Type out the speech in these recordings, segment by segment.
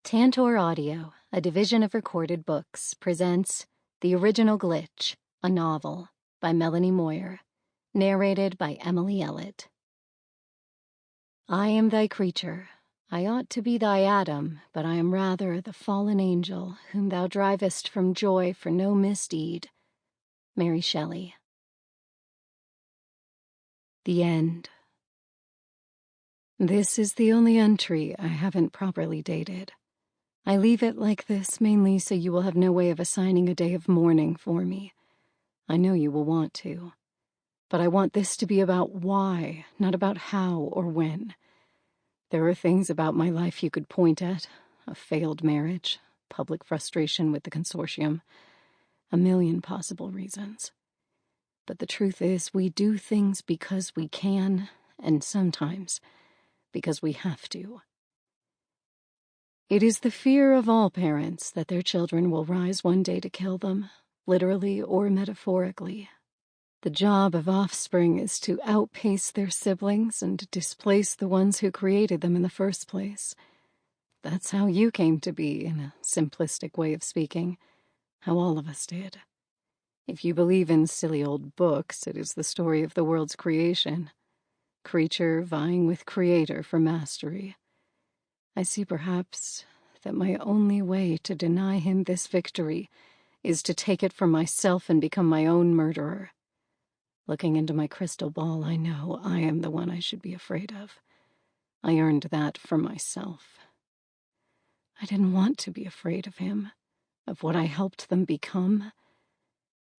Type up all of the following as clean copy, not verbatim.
Tantor Audio, a division of Recorded Books, presents The Original Glitch, a novel, by Melanie Moyer, narrated by Emily Ellet. I am thy creature. I ought to be thy Adam, but I am rather the fallen angel, whom thou drivest from joy for no misdeed. Mary Shelley. The End. This is the only entry I haven't properly dated. I leave it like this mainly so you will have no way of assigning a day of mourning for me. I know you will want to. But I want this to be about why, not about how or when. There are things about my life you could point at. A failed marriage, public frustration with the consortium, a million possible reasons. But the truth is, we do things because we can, and sometimes because we have to. It is the fear of all parents that their children will rise one day to kill them, literally or metaphorically. The job of offspring is to outpace their siblings and displace the ones who created them in the first place. That's how you came to be, in a simplistic way of speaking, how all of us did. If you believe in silly old books, it is the story of the world's creation. Creature vying with creator for mastery. I see perhaps that my only way to deny him this victory is to take it for myself and become my own murderer. Looking into my crystal ball, I know I am the one I should be afraid of. I earned that for myself. I didn't want to be afraid of him, of what I helped them become.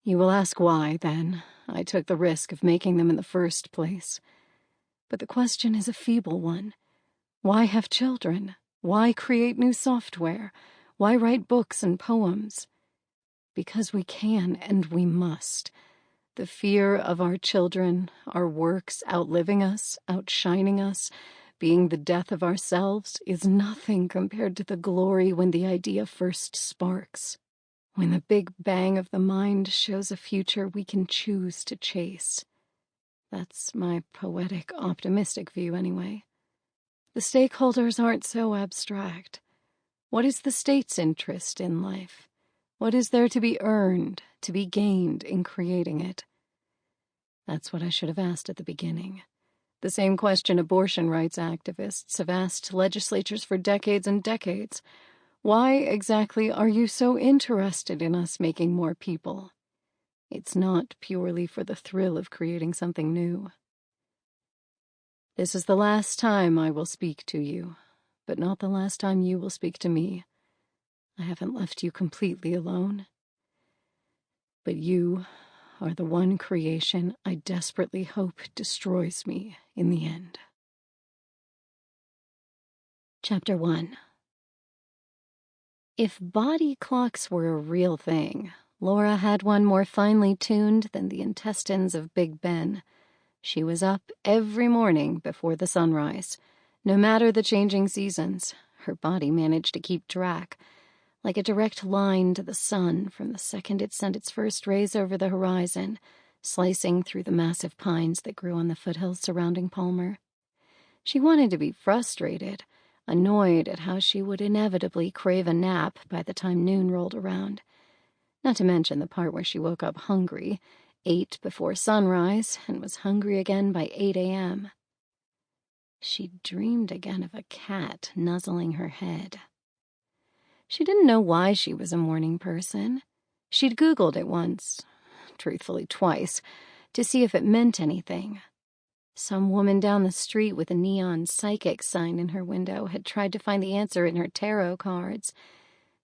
You will ask why, then, I took the risk of making them in the first place. But the question is a feeble one. Why have children? Why create new software? Why write books and poems? Because we can and we must. The fear of our children, our works outliving us, outshining us, being the death of ourselves, is nothing compared to the glory when the idea first sparks. When the big bang of the mind shows a future we can choose to chase. That's my poetic, optimistic view, anyway. The stakeholders aren't so abstract. What is the state's interest in life? What is there to be earned, to be gained in creating it? That's what I should have asked at the beginning. The same question abortion rights activists have asked legislatures for decades and decades. Why exactly are you so interested in us making more people? It's not purely for the thrill of creating something new. This is the last time I will speak to you, but not the last time you will speak to me. I haven't left you completely alone. But you are the one creation I desperately hope destroys me in the end. Chapter 1. If body clocks were a real thing, Laura had one more finely tuned than the intestines of Big Ben. She was up every morning before the sunrise. No matter the changing seasons, her body managed to keep track, like a direct line to the sun from the second it sent its first rays over the horizon, slicing through the massive pines that grew on the foothills surrounding Palmer. She wanted to be frustrated, annoyed at how she would inevitably crave a nap by the time noon rolled around. Not to mention the part where she woke up hungry, ate before sunrise, and was hungry again by 8 a.m. She dreamed again of a cat nuzzling her head. She didn't know why she was a morning person. She'd Googled it once, truthfully twice, to see if it meant anything. Some woman down the street with a neon psychic sign in her window had tried to find the answer in her tarot cards,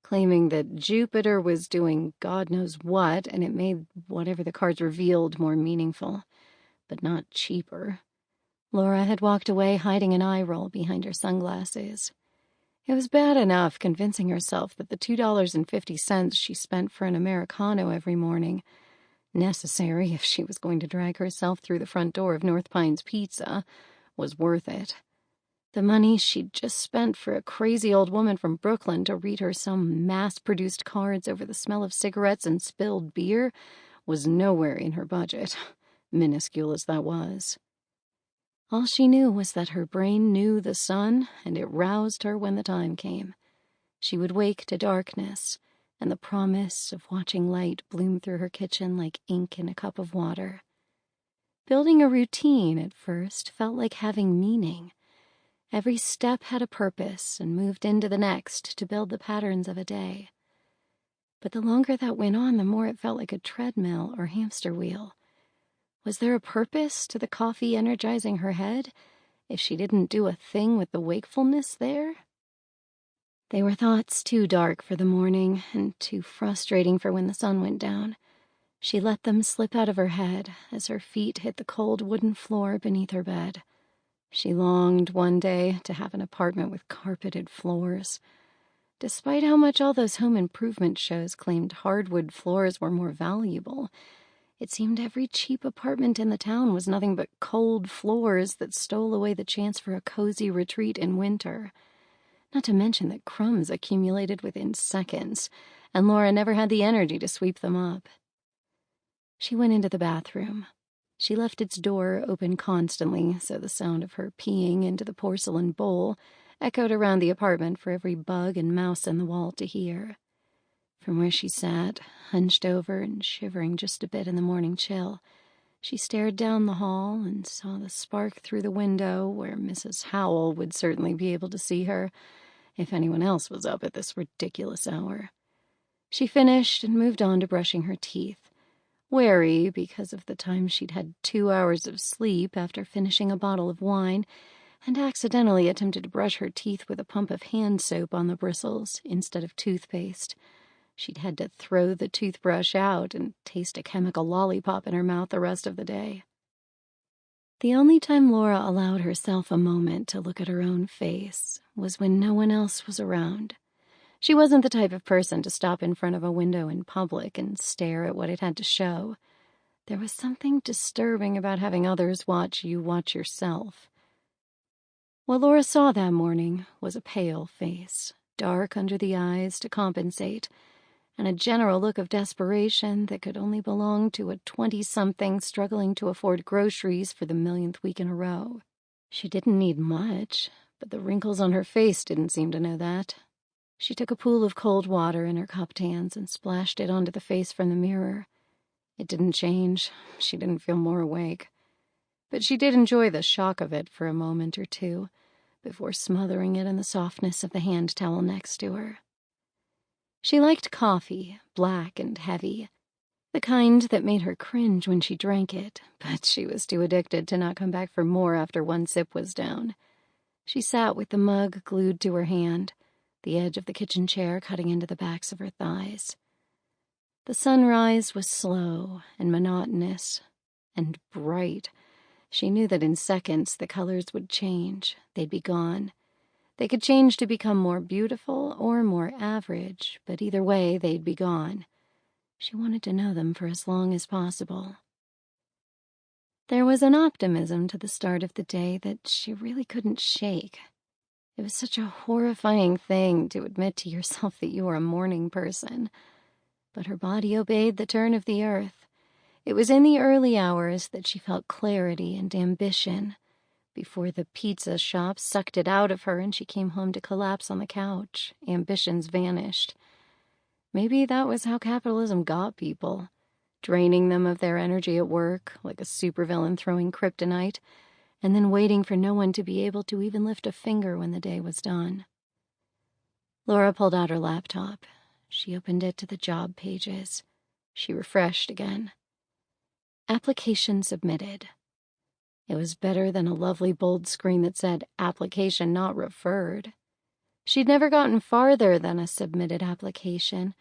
claiming that Jupiter was doing God knows what, and it made whatever the cards revealed more meaningful, but not cheaper. Laura had walked away, hiding an eye roll behind her sunglasses. It was bad enough convincing herself that the $2.50 she spent for an Americano every morning, necessary if she was going to drag herself through the front door of North Pines Pizza, was worth it. The money she'd just spent for a crazy old woman from Brooklyn to read her some mass-produced cards over the smell of cigarettes and spilled beer was nowhere in her budget, minuscule as that was. All she knew was that her brain knew the sun, and it roused her when the time came. She would wake to darkness and the promise of watching light bloom through her kitchen like ink in a cup of water. Building a routine at first felt like having meaning. Every step had a purpose and moved into the next to build the patterns of a day. But the longer that went on, the more it felt like a treadmill or hamster wheel. Was there a purpose to the coffee energizing her head if she didn't do a thing with the wakefulness there? They were thoughts too dark for the morning and too frustrating for when the sun went down. She let them slip out of her head as her feet hit the cold wooden floor beneath her bed. She longed one day to have an apartment with carpeted floors. Despite how much all those home improvement shows claimed hardwood floors were more valuable, it seemed every cheap apartment in the town was nothing but cold floors that stole away the chance for a cozy retreat in winter. Not to mention that crumbs accumulated within seconds, and Laura never had the energy to sweep them up. She went into the bathroom. She left its door open constantly, so the sound of her peeing into the porcelain bowl echoed around the apartment for every bug and mouse in the wall to hear. From where she sat, hunched over and shivering just a bit in the morning chill, she stared down the hall and saw the spark through the window where Mrs. Howell would certainly be able to see her, if anyone else was up at this ridiculous hour. She finished and moved on to brushing her teeth, wary because of the time she'd had 2 hours of sleep after finishing a bottle of wine and accidentally attempted to brush her teeth with a pump of hand soap on the bristles instead of toothpaste. She'd had to throw the toothbrush out and taste a chemical lollipop in her mouth the rest of the day. The only time Laura allowed herself a moment to look at her own face was when no one else was around. She wasn't the type of person to stop in front of a window in public and stare at what it had to show. There was something disturbing about having others watch you watch yourself. What Laura saw that morning was a pale face, dark under the eyes to compensate, and a general look of desperation that could only belong to a 20-something struggling to afford groceries for the millionth week in a row. She didn't need much, but the wrinkles on her face didn't seem to know that. She took a pool of cold water in her cupped hands and splashed it onto the face from the mirror. It didn't change. She didn't feel more awake. But she did enjoy the shock of it for a moment or two, before smothering it in the softness of the hand towel next to her. She liked coffee, black and heavy, the kind that made her cringe when she drank it, but she was too addicted to not come back for more after one sip was down. She sat with the mug glued to her hand, the edge of the kitchen chair cutting into the backs of her thighs. The sunrise was slow and monotonous and bright. She knew that in seconds the colors would change. They'd be gone. They could change to become more beautiful or more average, but either way, they'd be gone. She wanted to know them for as long as possible. There was an optimism to the start of the day that she really couldn't shake. It was such a horrifying thing to admit to yourself that you were a morning person. But her body obeyed the turn of the earth. It was in the early hours that she felt clarity and ambition, before the pizza shop sucked it out of her and she came home to collapse on the couch. Ambitions vanished. Maybe that was how capitalism got people, draining them of their energy at work, like a supervillain throwing kryptonite, and then waiting for no one to be able to even lift a finger when the day was done. Laura pulled out her laptop. She opened it to the job pages. She refreshed again. Application submitted. It was better than a lovely bold screen that said, application not referred. She'd never gotten farther than a submitted application,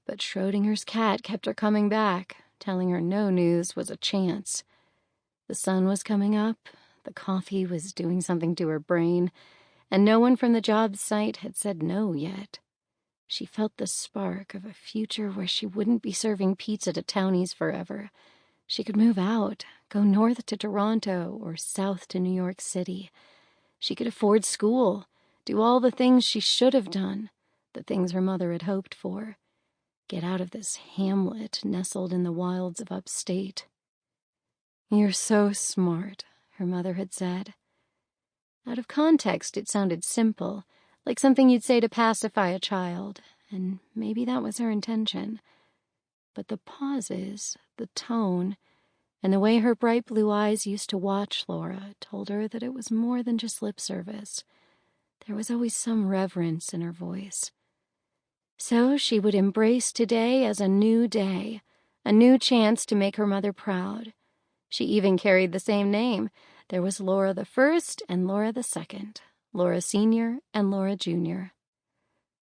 but Schrodinger's cat kept her coming back, telling her no news was a chance. The sun was coming up, the coffee was doing something to her brain, and no one from the job site had said no yet. She felt the spark of a future where she wouldn't be serving pizza to townies forever. She could move out, go north to Toronto or south to New York City. She could afford school, do all the things she should have done, the things her mother had hoped for. Get out of this hamlet nestled in the wilds of upstate. "You're so smart," her mother had said. Out of context, it sounded simple, like something you'd say to pacify a child, and maybe that was her intention. But the pauses, the tone, and the way her bright blue eyes used to watch Laura told her that it was more than just lip service. There was always some reverence in her voice. So she would embrace today as a new day, a new chance to make her mother proud. She even carried the same name. There was Laura the First and Laura the Second, Laura Senior and Laura Junior.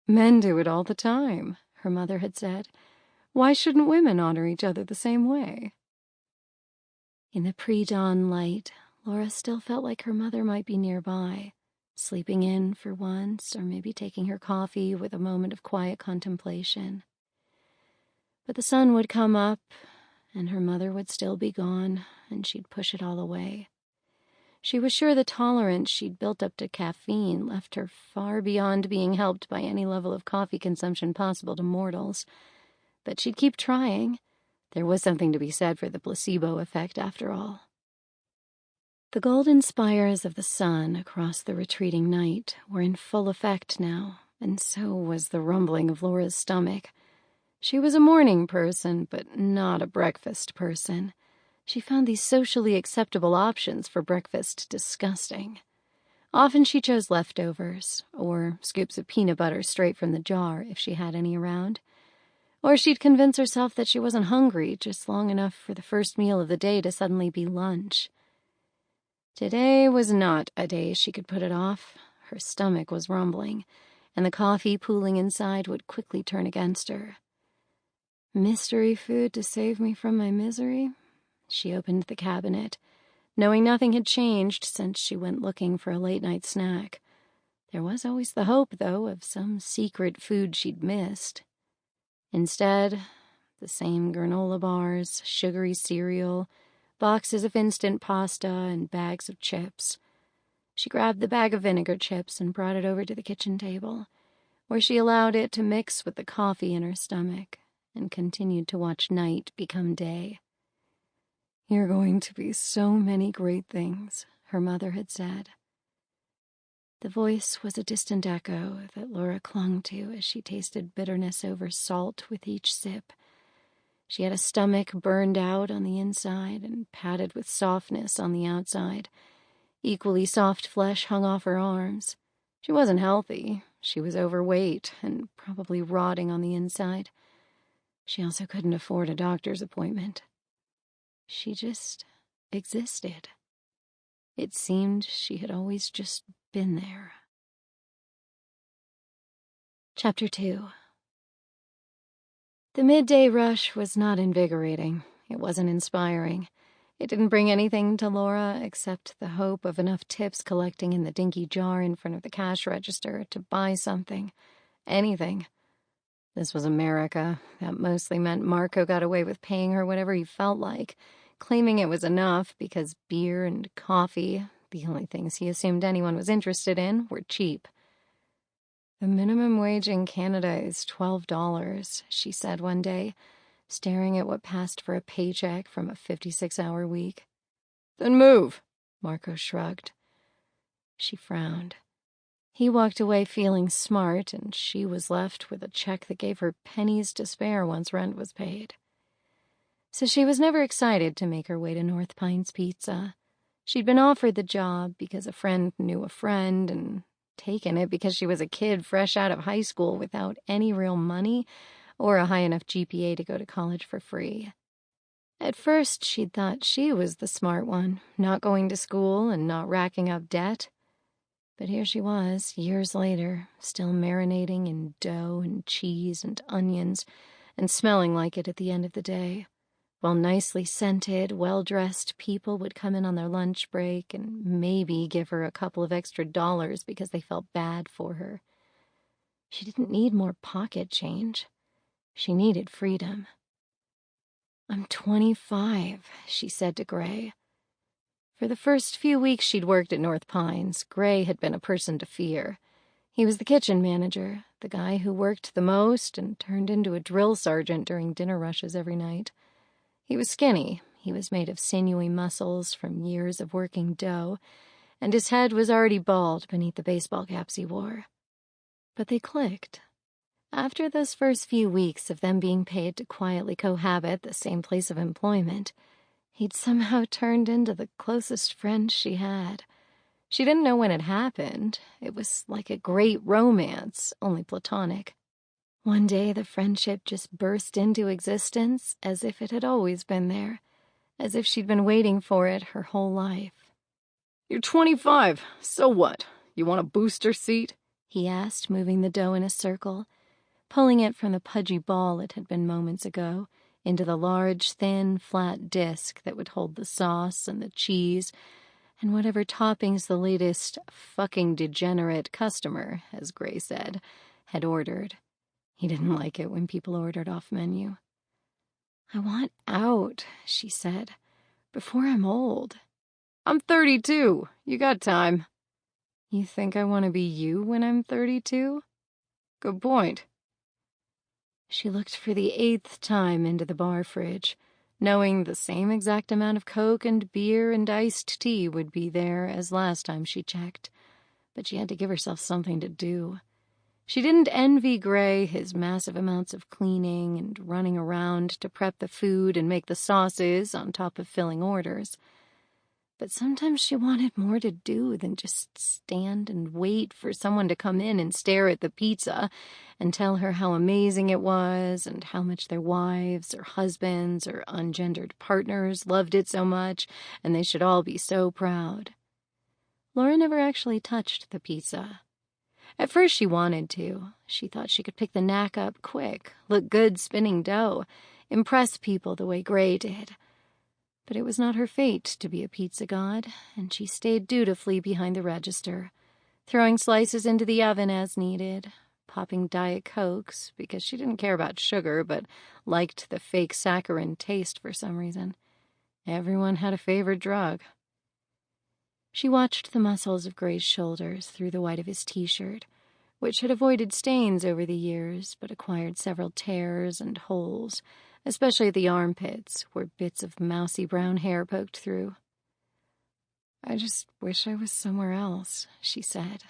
"Men do it all the time," her mother had said. "Why shouldn't women honor each other the same way?" In the pre-dawn light, Laura still felt like her mother might be nearby, sleeping in for once, or maybe taking her coffee with a moment of quiet contemplation. But the sun would come up, and her mother would still be gone, and she'd push it all away. She was sure the tolerance she'd built up to caffeine left her far beyond being helped by any level of coffee consumption possible to mortals. But she'd keep trying. There was something to be said for the placebo effect, after all. The golden spires of the sun across the retreating night were in full effect now, and so was the rumbling of Laura's stomach. She was a morning person, but not a breakfast person. She found these socially acceptable options for breakfast disgusting. Often she chose leftovers, or scoops of peanut butter straight from the jar if she had any around. Or she'd convince herself that she wasn't hungry just long enough for the first meal of the day to suddenly be lunch. Today was not a day she could put it off. Her stomach was rumbling, and the coffee pooling inside would quickly turn against her. Mystery food to save me from my misery? She opened the cabinet, knowing nothing had changed since she went looking for a late-night snack. There was always the hope, though, of some secret food she'd missed. Instead, the same granola bars, sugary cereal, boxes of instant pasta, and bags of chips. She grabbed the bag of vinegar chips and brought it over to the kitchen table, where she allowed it to mix with the coffee in her stomach and continued to watch night become day. "You're going to be so many great things," her mother had said. The voice was a distant echo that Laura clung to as she tasted bitterness over salt with each sip. She had a stomach burned out on the inside and padded with softness on the outside. Equally soft flesh hung off her arms. She wasn't healthy. She was overweight and probably rotting on the inside. She also couldn't afford a doctor's appointment. She just existed. It seemed she had always just been there. Chapter 2. The midday rush was not invigorating. It wasn't inspiring. It didn't bring anything to Laura except the hope of enough tips collecting in the dinky jar in front of the cash register to buy something. Anything. This was America. That mostly meant Marco got away with paying her whatever he felt like, claiming it was enough because beer and coffee, the only things he assumed anyone was interested in, were cheap. "The minimum wage in Canada is $12, she said one day, staring at what passed for a paycheck from a 56-hour week. "Then move," Marco shrugged. She frowned. He walked away feeling smart, and she was left with a check that gave her pennies to spare once rent was paid. So she was never excited to make her way to North Pines Pizza. She'd been offered the job because a friend knew a friend, and taken it because she was a kid fresh out of high school without any real money or a high enough GPA to go to college for free. At first, she'd thought she was the smart one, not going to school and not racking up debt. But here she was, years later, still marinating in dough and cheese and onions and smelling like it at the end of the day, while nicely scented, well-dressed people would come in on their lunch break and maybe give her a couple of extra dollars because they felt bad for her. She didn't need more pocket change. She needed freedom. "I'm 25, she said to Gray. For the first few weeks she'd worked at North Pines, Gray had been a person to fear. He was the kitchen manager, the guy who worked the most and turned into a drill sergeant during dinner rushes every night. He was skinny. He was made of sinewy muscles from years of working dough, and his head was already bald beneath the baseball caps he wore. But they clicked. After those first few weeks of them being paid to quietly cohabit the same place of employment, he'd somehow turned into the closest friend she had. She didn't know when it happened. It was like a great romance, only platonic. One day the friendship just burst into existence as if it had always been there, as if she'd been waiting for it her whole life. "You're 25. So what? You want a booster seat?" he asked, moving the dough in a circle, pulling it from the pudgy ball it had been moments ago into the large, thin, flat disc that would hold the sauce and the cheese and whatever toppings the latest fucking degenerate customer, as Gray said, had ordered. He didn't like it when people ordered off menu. "I want out," she said, "before I'm old." "I'm 32. You got time." "You think I want to be you when I'm 32? Good point." She looked for the 8th time into the bar fridge, knowing the same exact amount of Coke and beer and iced tea would be there as last time she checked. But she had to give herself something to do. She didn't envy Gray his massive amounts of cleaning and running around to prep the food and make the sauces on top of filling orders. But sometimes she wanted more to do than just stand and wait for someone to come in and stare at the pizza and tell her how amazing it was and how much their wives or husbands or ungendered partners loved it so much and they should all be so proud. Laura never actually touched the pizza. At first she wanted to. She thought she could pick the knack up quick, look good spinning dough, impress people the way Gray did. But it was not her fate to be a pizza god, and she stayed dutifully behind the register, throwing slices into the oven as needed, popping Diet Cokes because she didn't care about sugar but liked the fake saccharin taste for some reason. Everyone had a favorite drug. She watched the muscles of Gray's shoulders through the white of his t-shirt, which had avoided stains over the years but acquired several tears and holes, especially at the armpits, where bits of mousy brown hair poked through. "I just wish I was somewhere else," she said.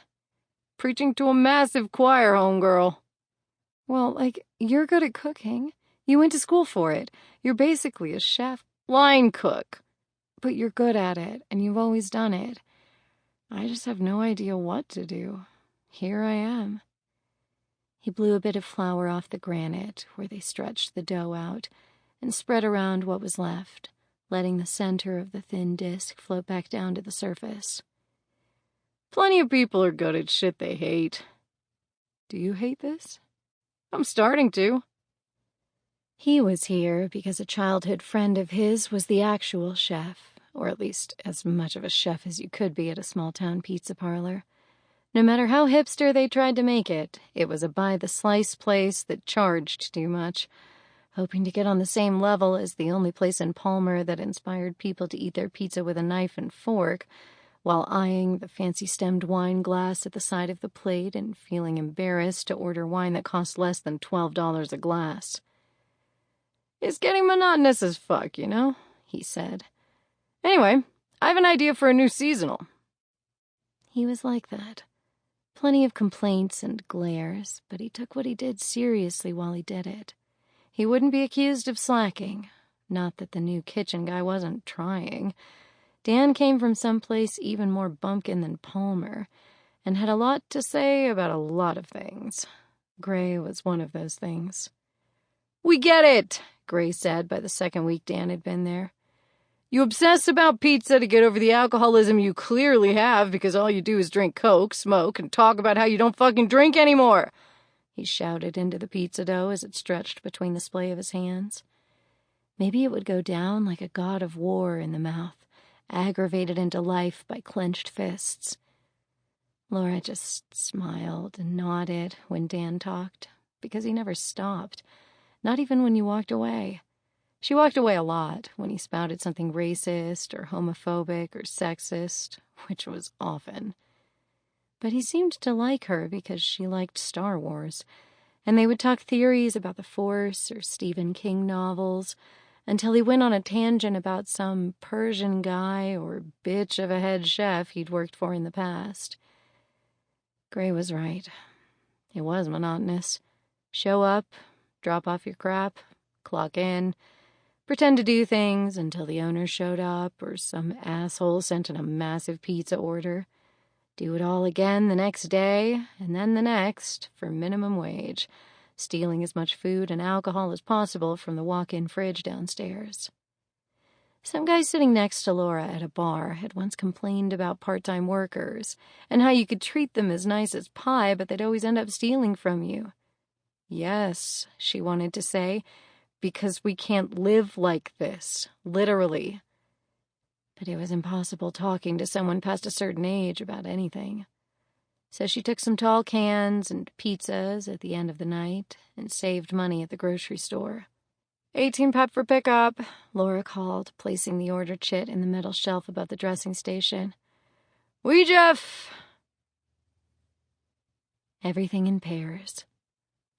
"Preaching to a massive choir, homegirl." "Well, you're good at cooking. You went to school for it. You're basically a chef." "Line cook." "But you're good at it, and you've always done it. I just have no idea what to do. Here I am." He blew a bit of flour off the granite where they stretched the dough out and spread around what was left, letting the center of the thin disc float back down to the surface. "Plenty of people are good at shit they hate." "Do you hate this?" "I'm starting to." He was here because a childhood friend of his was the actual chef, or at least as much of a chef as you could be at a small-town pizza parlor. No matter how hipster they tried to make it, it was a by-the-slice place that charged too much, hoping to get on the same level as the only place in Palmer that inspired people to eat their pizza with a knife and fork, while eyeing the fancy-stemmed wine glass at the side of the plate and feeling embarrassed to order wine that cost less than $12 a glass. "It's getting monotonous as fuck, you know," he said. "Anyway, I have an idea for a new seasonal." He was like that. Plenty of complaints and glares, but he took what he did seriously while he did it. He wouldn't be accused of slacking. Not that the new kitchen guy wasn't trying. Dan came from someplace even more bumpkin than Palmer, and had a lot to say about a lot of things. Gray was one of those things. "We get it," Gray said by the second week Dan had been there. "You obsess about pizza to get over the alcoholism you clearly have because all you do is drink Coke, smoke, and talk about how you don't fucking drink anymore," he shouted into the pizza dough as it stretched between the splay of his hands. Maybe it would go down like a god of war in the mouth, aggravated into life by clenched fists. Laura just smiled and nodded when Dan talked, because he never stopped, not even when you walked away. She walked away a lot when he spouted something racist or homophobic or sexist, which was often. But he seemed to like her because she liked Star Wars, and they would talk theories about the Force or Stephen King novels until he went on a tangent about some Persian guy or bitch of a head chef he'd worked for in the past. Gray was right. It was monotonous. Show up, drop off your crap, clock in, pretend to do things until the owner showed up or some asshole sent in a massive pizza order. Do it all again the next day, and then the next, for minimum wage, stealing as much food and alcohol as possible from the walk-in fridge downstairs. Some guy sitting next to Laura at a bar had once complained about part-time workers and how you could treat them as nice as pie, but they'd always end up stealing from you. Yes, she wanted to say, because we can't live like this, literally. But it was impossible talking to someone past a certain age about anything. So she took some tall cans and pizzas at the end of the night and saved money at the grocery store. 18 pep for pickup, Laura called, placing the order chit in the metal shelf above the dressing station. "Oui, Jeff!" Everything in pairs.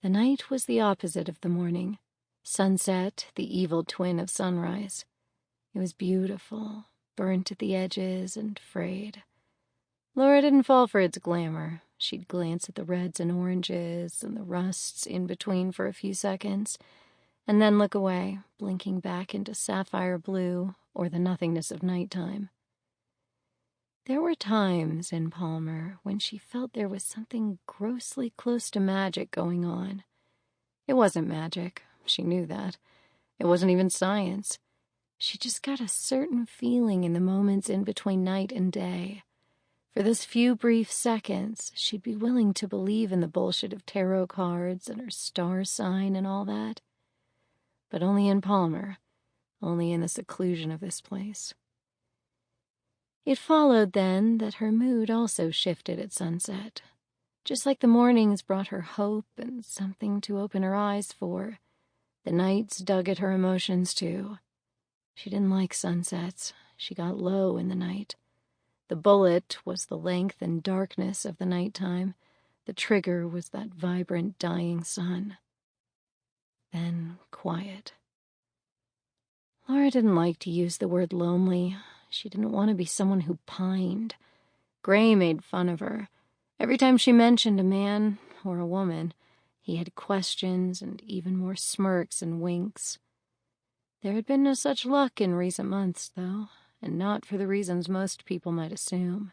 The night was the opposite of the morning. Sunset, the evil twin of sunrise. It was beautiful, burnt at the edges and frayed. Laura didn't fall for its glamour. She'd glance at the reds and oranges and the rusts in between for a few seconds, and then look away, blinking back into sapphire blue or the nothingness of nighttime. There were times in Palmer when she felt there was something grossly close to magic going on. It wasn't magic, she knew that. It wasn't even science. She just got a certain feeling in the moments in between night and day. For those few brief seconds, she'd be willing to believe in the bullshit of tarot cards and her star sign and all that. But only in Palmer, only in the seclusion of this place. It followed, then, that her mood also shifted at sunset. Just like the mornings brought her hope and something to open her eyes for, the nights dug at her emotions, too. She didn't like sunsets. She got low in the night. The bullet was the length and darkness of the nighttime. The trigger was that vibrant, dying sun. Then quiet. Laura didn't like to use the word lonely. She didn't want to be someone who pined. Gray made fun of her. Every time she mentioned a man or a woman, he had questions and even more smirks and winks. There had been no such luck in recent months, though, and not for the reasons most people might assume.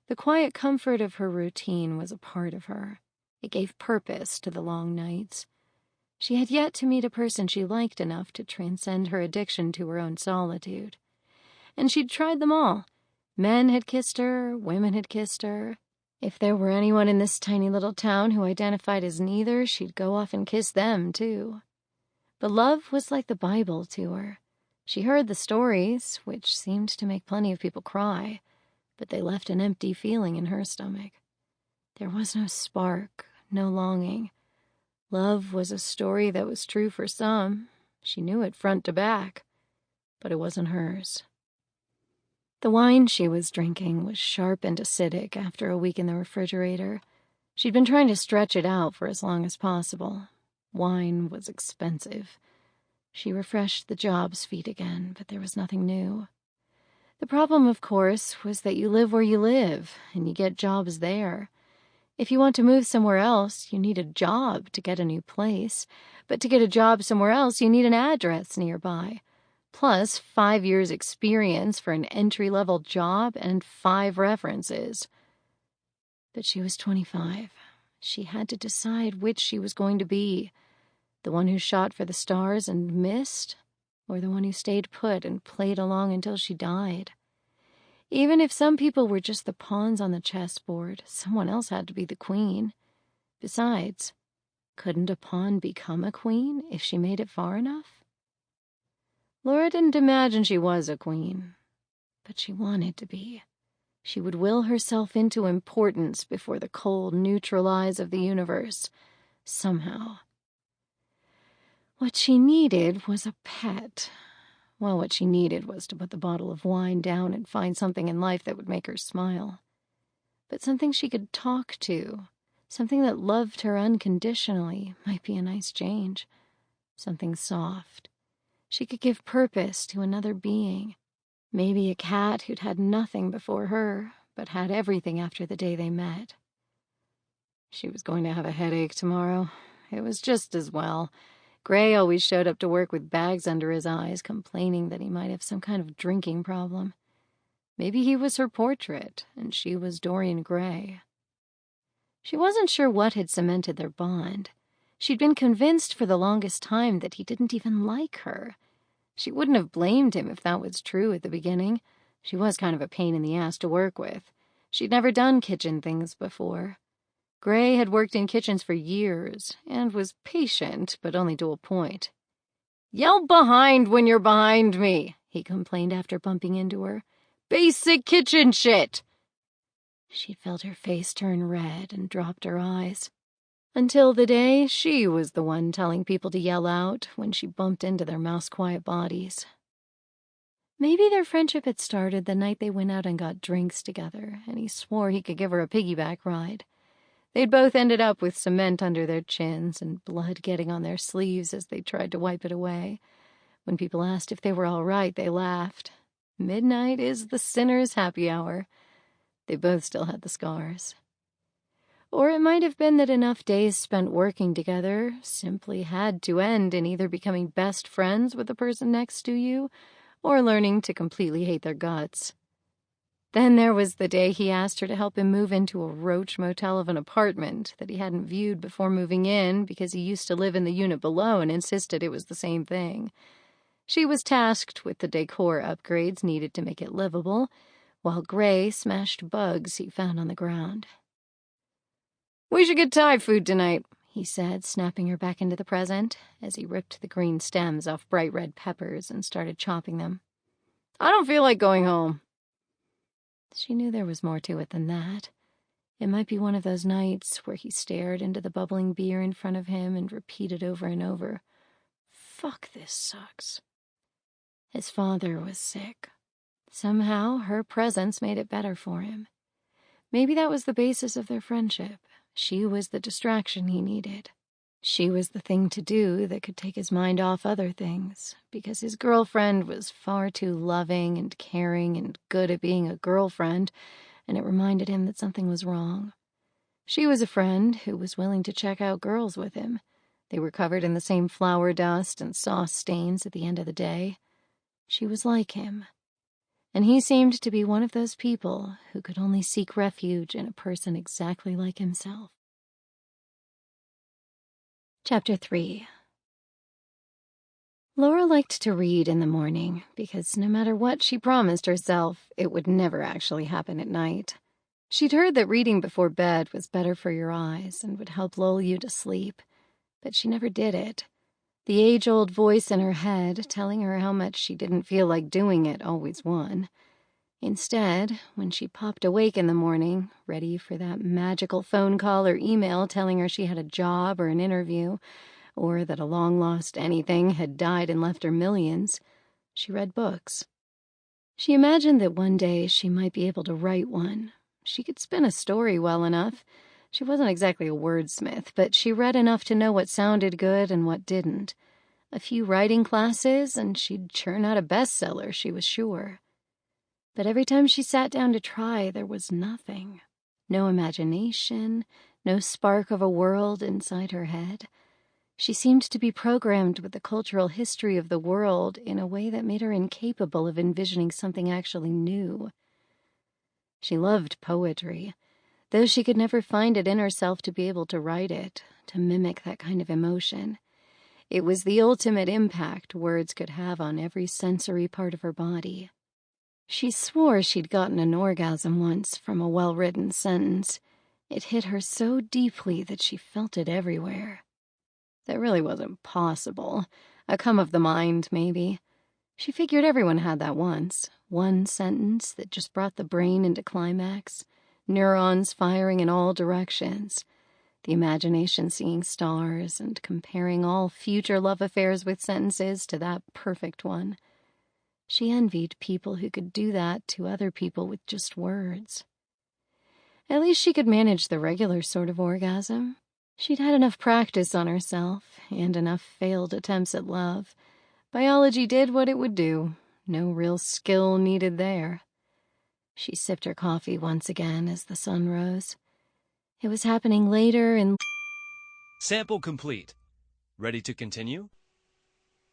The quiet comfort of her routine was a part of her. It gave purpose to the long nights. She had yet to meet a person she liked enough to transcend her addiction to her own solitude. And she'd tried them all. Men had kissed her, women had kissed her. If there were anyone in this tiny little town who identified as neither, she'd go off and kiss them, too. But love was like the Bible to her. She heard the stories, which seemed to make plenty of people cry, but they left an empty feeling in her stomach. There was no spark, no longing. Love was a story that was true for some. She knew it front to back, but it wasn't hers. The wine she was drinking was sharp and acidic after a week in the refrigerator. She'd been trying to stretch it out for as long as possible. Wine was expensive. She refreshed the jobs feed again, but there was nothing new. The problem, of course, was that you live where you live, and you get jobs there. If you want to move somewhere else, you need a job to get a new place. But to get a job somewhere else, you need an address nearby. Plus 5 years' experience for an entry-level job and 5 references. But she was 25. She had to decide which she was going to be. The one who shot for the stars and missed, or the one who stayed put and played along until she died. Even if some people were just the pawns on the chessboard, someone else had to be the queen. Besides, couldn't a pawn become a queen if she made it far enough? Laura didn't imagine she was a queen, but she wanted to be. She would will herself into importance before the cold, neutral eyes of the universe, somehow. What she needed was a pet. Well, what she needed was to put the bottle of wine down and find something in life that would make her smile. But something she could talk to, something that loved her unconditionally, might be a nice change. Something soft. She could give purpose to another being. Maybe a cat who'd had nothing before her, but had everything after the day they met. She was going to have a headache tomorrow. It was just as well. Gray always showed up to work with bags under his eyes, complaining that he might have some kind of drinking problem. Maybe he was her portrait, and she was Dorian Gray. She wasn't sure what had cemented their bond. She'd been convinced for the longest time that he didn't even like her. She wouldn't have blamed him if that was true at the beginning. She was kind of a pain in the ass to work with. She'd never done kitchen things before. Gray had worked in kitchens for years and was patient, but only to a point. "Yell behind when you're behind me," he complained after bumping into her. "Basic kitchen shit." She felt her face turn red and dropped her eyes. Until the day she was the one telling people to yell out when she bumped into their mouse-quiet bodies. Maybe their friendship had started the night they went out and got drinks together, and he swore he could give her a piggyback ride. They'd both ended up with cement under their chins and blood getting on their sleeves as they tried to wipe it away. When people asked if they were all right, they laughed. Midnight is the sinner's happy hour. They both still had the scars. Or it might have been that enough days spent working together simply had to end in either becoming best friends with the person next to you or learning to completely hate their guts. Then there was the day he asked her to help him move into a roach motel of an apartment that he hadn't viewed before moving in because he used to live in the unit below and insisted it was the same thing. She was tasked with the decor upgrades needed to make it livable, while Gray smashed bugs he found on the ground. "We should get Thai food tonight," he said, snapping her back into the present as he ripped the green stems off bright red peppers and started chopping them. "I don't feel like going home." She knew there was more to it than that. It might be one of those nights where he stared into the bubbling beer in front of him and repeated over and over, "Fuck, this sucks." His father was sick. Somehow, her presence made it better for him. Maybe that was the basis of their friendship. She was the distraction he needed. She was the thing to do that could take his mind off other things, because his girlfriend was far too loving and caring and good at being a girlfriend, and it reminded him that something was wrong. She was a friend who was willing to check out girls with him. They were covered in the same flour dust and sauce stains at the end of the day. She was like him. And he seemed to be one of those people who could only seek refuge in a person exactly like himself. Chapter 3. Laura liked to read in the morning because no matter what she promised herself, it would never actually happen at night. She'd heard that reading before bed was better for your eyes and would help lull you to sleep, but she never did it. The age-old voice in her head telling her how much she didn't feel like doing it always won. Instead, when she popped awake in the morning, ready for that magical phone call or email telling her she had a job or an interview, or that a long-lost anything had died and left her millions, she read books. She imagined that one day she might be able to write one. She could spin a story well enough. She wasn't exactly a wordsmith, but she read enough to know what sounded good and what didn't. A few writing classes, and she'd churn out a bestseller, she was sure. But every time she sat down to try, there was nothing. No imagination, no spark of a world inside her head. She seemed to be programmed with the cultural history of the world in a way that made her incapable of envisioning something actually new. She loved poetry, though she could never find it in herself to be able to write it, to mimic that kind of emotion. It was the ultimate impact words could have on every sensory part of her body. She swore she'd gotten an orgasm once from a well-written sentence. It hit her so deeply that she felt it everywhere. That really wasn't possible. A come of the mind, maybe. She figured everyone had that once. One sentence that just brought the brain into climax. Neurons firing in all directions. The imagination seeing stars and comparing all future love affairs with sentences to that perfect one. She envied people who could do that to other people with just words. At least she could manage the regular sort of orgasm. She'd had enough practice on herself and enough failed attempts at love. Biology did what it would do. No real skill needed there. She sipped her coffee once again as the sun rose. It was happening later and... Sample complete. Ready to continue?